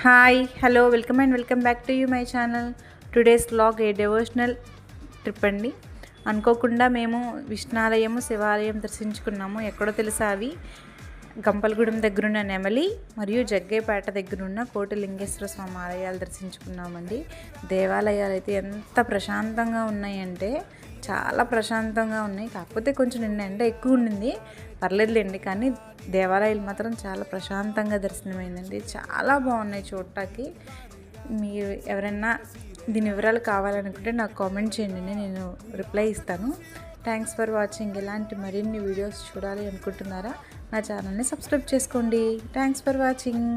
Hi hello welcome back to you my channel. Today's vlog A devotional trip అండి. అనుకోకుండా మేము విష్ణాలయము శివాలయం దర్శించుకున్నాము. ఎక్కడో తెలుసా అవి గంపలగూడెం దగ్గరున్న నెమలి మరియు జగ్గేపేట దగ్గరున్న కోటిలింగేశ్వర స్వామి ఆలయాలు దర్శించుకున్నామండి. దేవాలయాలు అయితే ఎంత ప్రశాంతంగా ఉన్నాయంటే చాలా ప్రశాంతంగా ఉన్నాయి. కాకపోతే కొంచెం నిన్న ఎండ ఎక్కువ ఉండింది, పర్లేదులేండి. కానీ దేవాలయాలు మాత్రం చాలా ప్రశాంతంగా దర్శనమైందండి. చాలా బాగున్నాయి చూడటానికి. మీరు ఎవరైనా దీని వివరాలు కావాలనుకుంటే నాకు కామెంట్ చేయండి, నేను రిప్లై ఇస్తాను. Thanks for watching. ఇలాంటి మరిన్ని వీడియోస్ చూడాలి అనుకుంటున్నారా? నా ఛానల్ని సబ్స్క్రైబ్ చేసుకోండి. Thanks for watching.